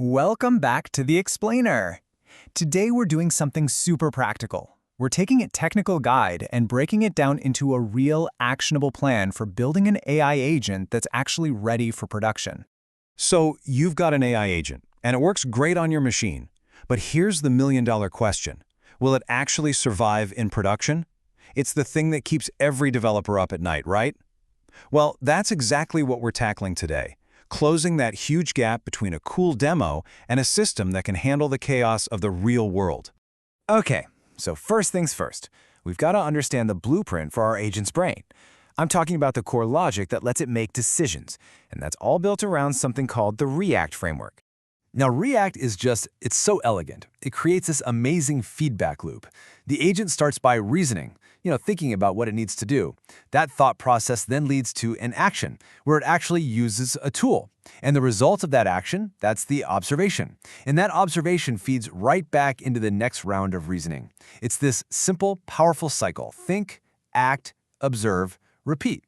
Welcome back to the Explainer. Today we're doing something super practical. We're taking a technical guide and breaking it down into a real actionable plan for building an AI agent that's actually ready for production. So you've got an AI agent, and it works great on your machine. But here's the million-dollar question. Will it actually survive in production? It's the thing that keeps every developer up at night, right? Well, that's exactly what we're tackling today. Closing that huge gap between a cool demo and a system that can handle the chaos of the real world. Okay, so first things first. We've got to understand the blueprint for our agent's brain. I'm talking about the core logic that lets it make decisions, and that's all built around something called the ReAct framework. Now, ReAct it's so elegant. It creates this amazing feedback loop. The agent starts by reasoning, thinking about what it needs to do. That thought process then leads to an action, where it actually uses a tool. And the result of that action, that's the observation. And that observation feeds right back into the next round of reasoning. It's this simple, powerful cycle. Think, act, observe, repeat.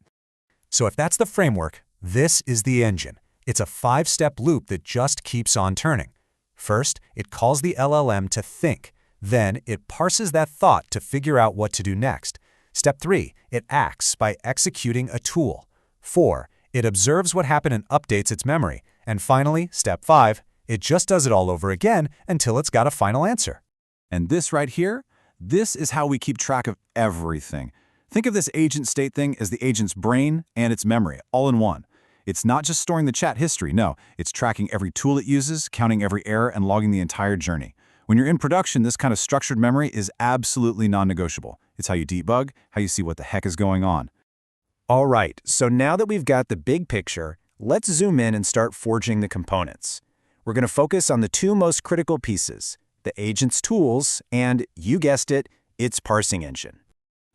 So if that's the framework, this is the engine. It's a 5-step loop that just keeps on turning. First, it calls the LLM to think. Then, it parses that thought to figure out what to do next. Step 3, it acts by executing a tool. 4, it observes what happened and updates its memory. And finally, Step 5, it just does it all over again until it's got a final answer. And this right here, this is how we keep track of everything. Think of this agent state thing as the agent's brain and its memory, all in one. It's not just storing the chat history, no, it's tracking every tool it uses, counting every error, and logging the entire journey. When you're in production, this kind of structured memory is absolutely non-negotiable. It's how you debug, how you see what the heck is going on. All right, so now that we've got the big picture, let's zoom in and start forging the components. We're going to focus on the two most critical pieces, the agent's tools and, you guessed it, its parsing engine.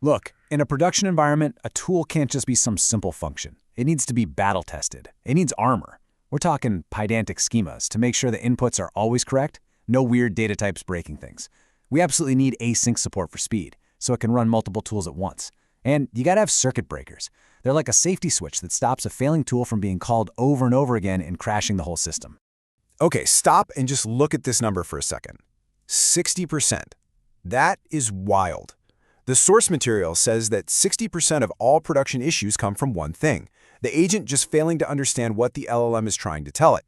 Look, in a production environment, a tool can't just be some simple function. It needs to be battle-tested. It needs armor. We're talking pedantic schemas to make sure the inputs are always correct, no weird data types breaking things. We absolutely need async support for speed, so it can run multiple tools at once. And you gotta have circuit breakers. They're like a safety switch that stops a failing tool from being called over and over again and crashing the whole system. Okay, stop and just look at this number for a second. 60%. That is wild. The source material says that 60% of all production issues come from one thing, the agent just failing to understand what the LLM is trying to tell it.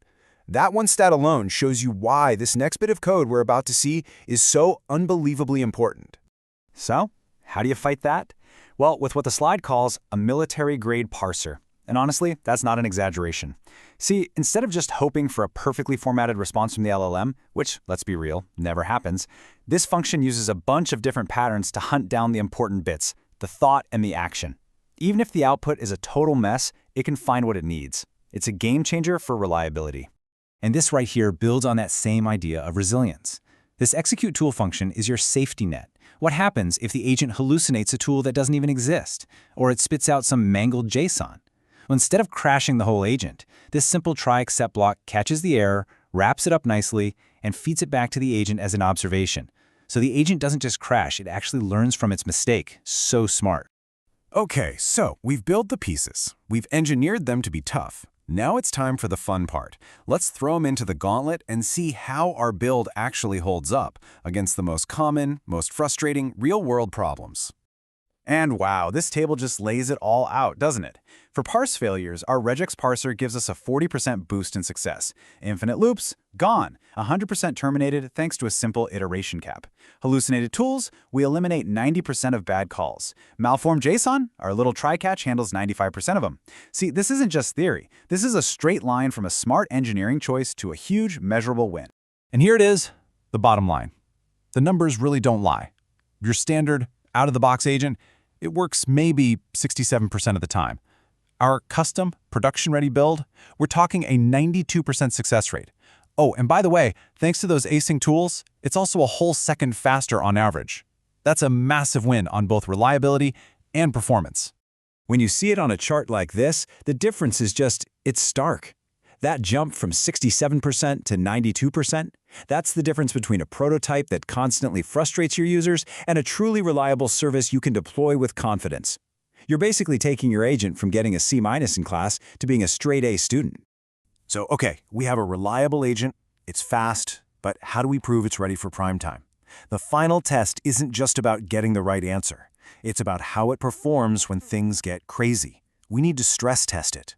That one stat alone shows you why this next bit of code we're about to see is so unbelievably important. So, how do you fight that? Well, with what the slide calls a military-grade parser. And honestly, that's not an exaggeration. See, instead of just hoping for a perfectly formatted response from the LLM, which, let's be real, never happens, this function uses a bunch of different patterns to hunt down the important bits, the thought and the action. Even if the output is a total mess, it can find what it needs. It's a game changer for reliability. And this right here builds on that same idea of resilience. This execute tool function is your safety net. What happens if the agent hallucinates a tool that doesn't even exist, or it spits out some mangled JSON? Well, instead of crashing the whole agent, this simple try-except block catches the error, wraps it up nicely, and feeds it back to the agent as an observation. So the agent doesn't just crash, it actually learns from its mistake. So smart. Okay, so we've built the pieces. We've engineered them to be tough. Now it's time for the fun part. Let's throw them into the gauntlet and see how our build actually holds up against the most common, most frustrating, real-world problems. And wow, this table just lays it all out, doesn't it? For parse failures, our regex parser gives us a 40% boost in success. Infinite loops, gone. 100% terminated thanks to a simple iteration cap. Hallucinated tools, we eliminate 90% of bad calls. Malformed JSON, our little try-catch handles 95% of them. See, this isn't just theory. This is a straight line from a smart engineering choice to a huge, measurable win. And here it is, the bottom line. The numbers really don't lie. Your standard, out-of-the-box agent, it works maybe 67% of the time. Our custom, production-ready build, we're talking a 92% success rate. Oh, and by the way, thanks to those async tools, it's also a whole second faster on average. That's a massive win on both reliability and performance. When you see it on a chart like this, the difference is it's stark. That jump from 67% to 92%, that's the difference between a prototype that constantly frustrates your users and a truly reliable service you can deploy with confidence. You're basically taking your agent from getting a C- in class to being a straight A student. So, okay, we have a reliable agent, It's fast, but how do we prove it's ready for prime time? The final test isn't just about getting the right answer. It's about how it performs when things get crazy. We need to stress test it.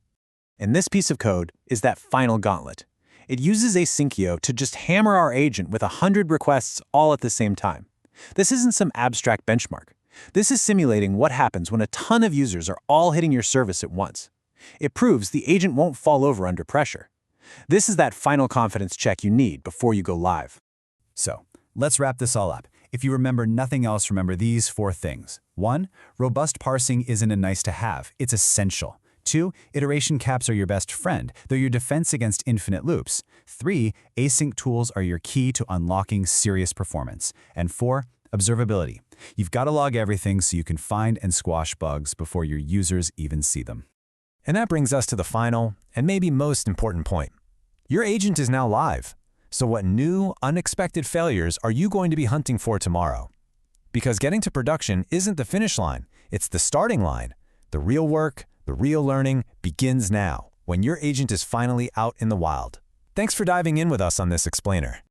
And this piece of code is that final gauntlet. It uses Asyncio to just hammer our agent with 100 requests all at the same time. This isn't some abstract benchmark. This is simulating what happens when a ton of users are all hitting your service at once. It proves the agent won't fall over under pressure. This is that final confidence check you need before you go live. So, let's wrap this all up. If you remember nothing else, remember these 4 things. 1. Robust parsing isn't a nice-to-have, it's essential. 2. Iteration caps are your best friend, they're your defense against infinite loops. 3. Async tools are your key to unlocking serious performance. And 4. Observability. You've got to log everything so you can find and squash bugs before your users even see them. And that brings us to the final, and maybe most important point. Your agent is now live. So what new, unexpected failures are you going to be hunting for tomorrow? Because getting to production isn't the finish line, it's the starting line. The real work, the real learning begins now, when your agent is finally out in the wild. Thanks for diving in with us on this explainer.